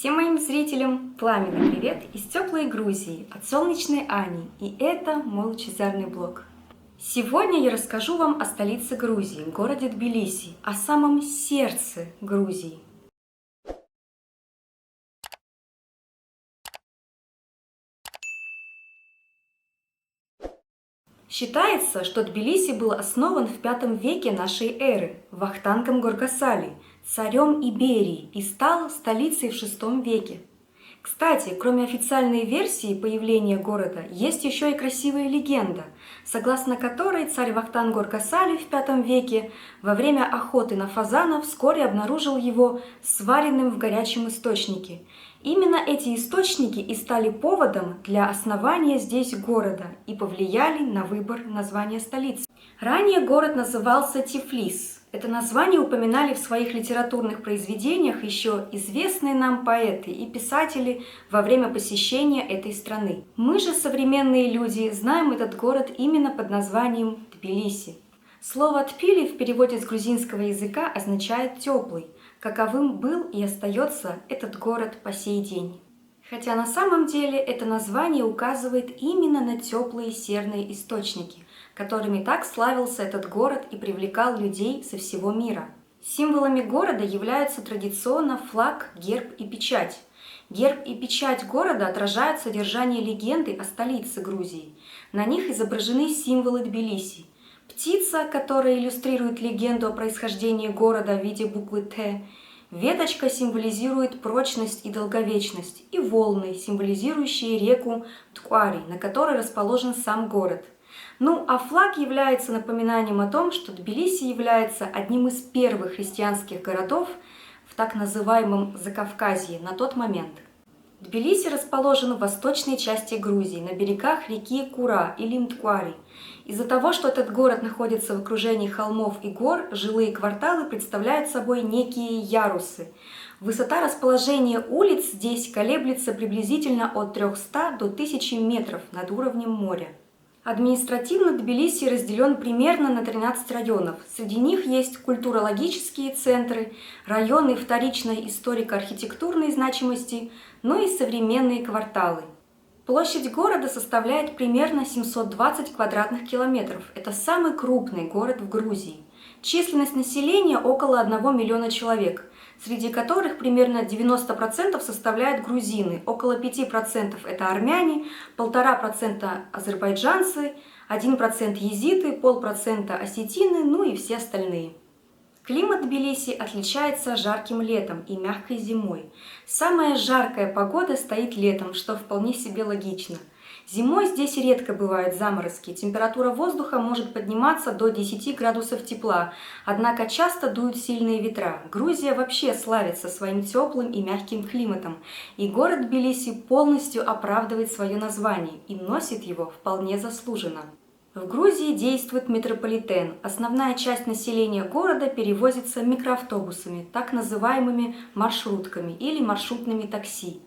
Всем моим зрителям пламенный привет из теплой Грузии, от солнечной Ани, и это мой лучезарный блог. Сегодня я расскажу вам о столице Грузии, городе Тбилиси, о самом сердце Грузии. Считается, что Тбилиси был основан в V веке нашей эры Вахтангом Горгасали, царем Иберии, и стал столицей в VI веке. Кстати, кроме официальной версии появления города, есть еще и красивая легенда, согласно которой царь Вахтанг Горгасали в V веке во время охоты на фазана вскоре обнаружил его сваренным в горячем источнике. Именно эти источники и стали поводом для основания здесь города и повлияли на выбор названия столицы. Ранее город назывался Тифлис. Это название упоминали в своих литературных произведениях еще известные нам поэты и писатели во время посещения этой страны. Мы же, современные люди, знаем этот город именно под названием Тбилиси. Слово «тпили» в переводе с грузинского языка означает «теплый», каковым был и остается этот город по сей день. Хотя на самом деле это название указывает именно на теплые серные источники, которыми так славился этот город и привлекал людей со всего мира. Символами города являются традиционно флаг, герб и печать. Герб и печать города отражают содержание легенды о столице Грузии. На них изображены символы Тбилиси. Птица, которая иллюстрирует легенду о происхождении города в виде буквы «Т», веточка символизирует прочность и долговечность, и волны, символизирующие реку Тквари, на которой расположен сам город. Ну а флаг является напоминанием о том, что Тбилиси является одним из первых христианских городов в так называемом Закавказье на тот момент. Тбилиси расположен в восточной части Грузии, на берегах реки Кура или Мтквари. Из-за того, что этот город находится в окружении холмов и гор, жилые кварталы представляют собой некие ярусы. Высота расположения улиц здесь колеблется приблизительно от 300 до 1000 метров над уровнем моря. Административно Тбилиси разделен примерно на 13 районов. Среди них есть культурологические центры, районы вторичной историко-архитектурной значимости, ну и современные кварталы. Площадь города составляет примерно 720 квадратных километров. Это самый крупный город в Грузии. Численность населения около 1 миллиона человек, среди которых примерно 90% составляют грузины, около 5% это армяне, 1,5% азербайджанцы, 1% езиты, 0,5% осетины, ну и все остальные. Климат Тбилиси отличается жарким летом и мягкой зимой. Самая жаркая погода стоит летом, что вполне себе логично. Зимой здесь редко бывают заморозки, температура воздуха может подниматься до 10 градусов тепла, однако часто дуют сильные ветра. Грузия вообще славится своим теплым и мягким климатом, и город Тбилиси полностью оправдывает свое название и носит его вполне заслуженно. В Грузии действует метрополитен. Основная часть населения города перевозится микроавтобусами, так называемыми маршрутками или маршрутными такси,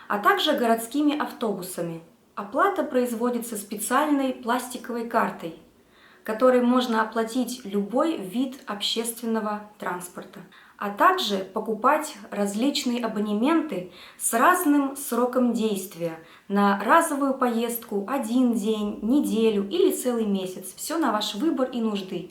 а также городскими автобусами. Оплата производится специальной пластиковой картой, которой можно оплатить любой вид общественного транспорта, а также покупать различные абонементы с разным сроком действия на разовую поездку, 1 день, неделю или целый месяц. Все на ваш выбор и нужды.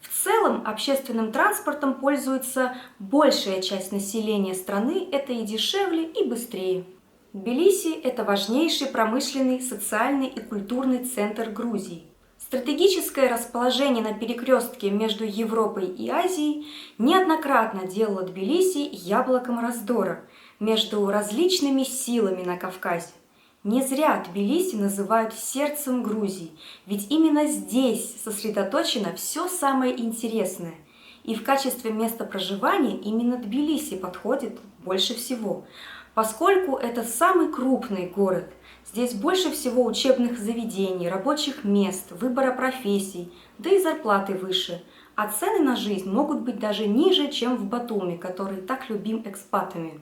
В целом общественным транспортом пользуется большая часть населения страны, это и дешевле, и быстрее. Тбилиси – это важнейший промышленный, социальный и культурный центр Грузии. Стратегическое расположение на перекрестке между Европой и Азией неоднократно делало Тбилиси яблоком раздора между различными силами на Кавказе. Не зря Тбилиси называют сердцем Грузии, ведь именно здесь сосредоточено все самое интересное. И в качестве места проживания именно Тбилиси подходит больше всего, поскольку это самый крупный город. Здесь больше всего учебных заведений, рабочих мест, выбора профессий, да и зарплаты выше. А цены на жизнь могут быть даже ниже, чем в Батуми, который так любим экспатами.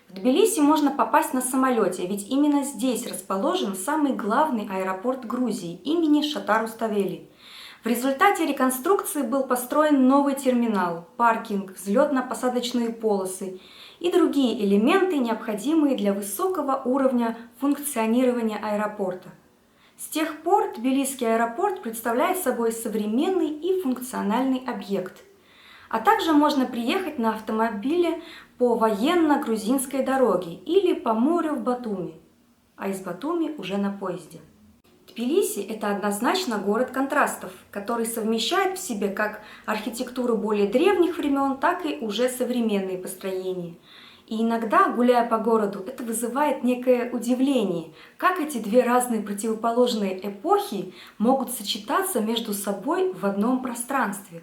В Тбилиси можно попасть на самолете, ведь именно здесь расположен самый главный аэропорт Грузии имени Шатар Руставели. В результате реконструкции был построен новый терминал, паркинг, взлетно-посадочные полосы и другие элементы, необходимые для высокого уровня функционирования аэропорта. С тех пор Тбилисский аэропорт представляет собой современный и функциональный объект. А также можно приехать на автомобиле по военно-грузинской дороге или по морю в Батуми, а из Батуми уже на поезде. Тбилиси – это однозначно город контрастов, который совмещает в себе как архитектуру более древних времен, так и уже современные построения. И иногда, гуляя по городу, это вызывает некое удивление, как эти две разные противоположные эпохи могут сочетаться между собой в одном пространстве.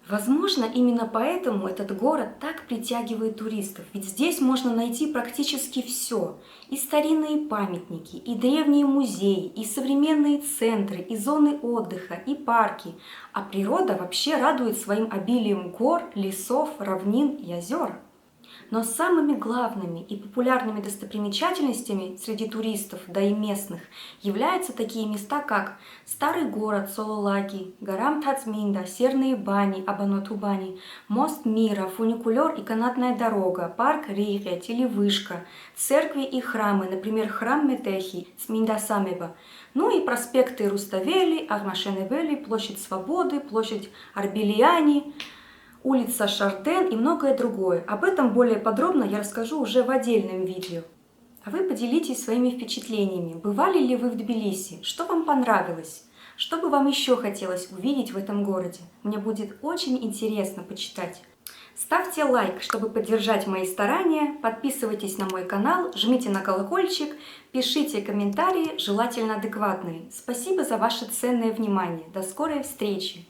Возможно, именно поэтому этот город так притягивает туристов, ведь здесь можно найти практически все. И старинные памятники, и древние музеи, и современные центры, и зоны отдыха, и парки. А природа вообще радует своим обилием гор, лесов, равнин и озер. Но самыми главными и популярными достопримечательностями среди туристов, да и местных, являются такие места, как старый город Сололаки, гора Мтацминда, серные бани, Абанотубани, мост мира, фуникулер и канатная дорога, парк Риге, телевышка, церкви и храмы, например, храм Метехи, Сминдасамеба, ну и проспекты Руставели, Ахмашенебели, площадь Свободы, площадь Арбелиани, улица Шарден и многое другое. Об этом более подробно я расскажу уже в отдельном видео. А вы поделитесь своими впечатлениями. Бывали ли вы в Тбилиси? Что вам понравилось? Что бы вам еще хотелось увидеть в этом городе? Мне будет очень интересно почитать. Ставьте лайк, чтобы поддержать мои старания, подписывайтесь на мой канал, жмите на колокольчик, пишите комментарии, желательно адекватные. Спасибо за ваше ценное внимание. До скорой встречи!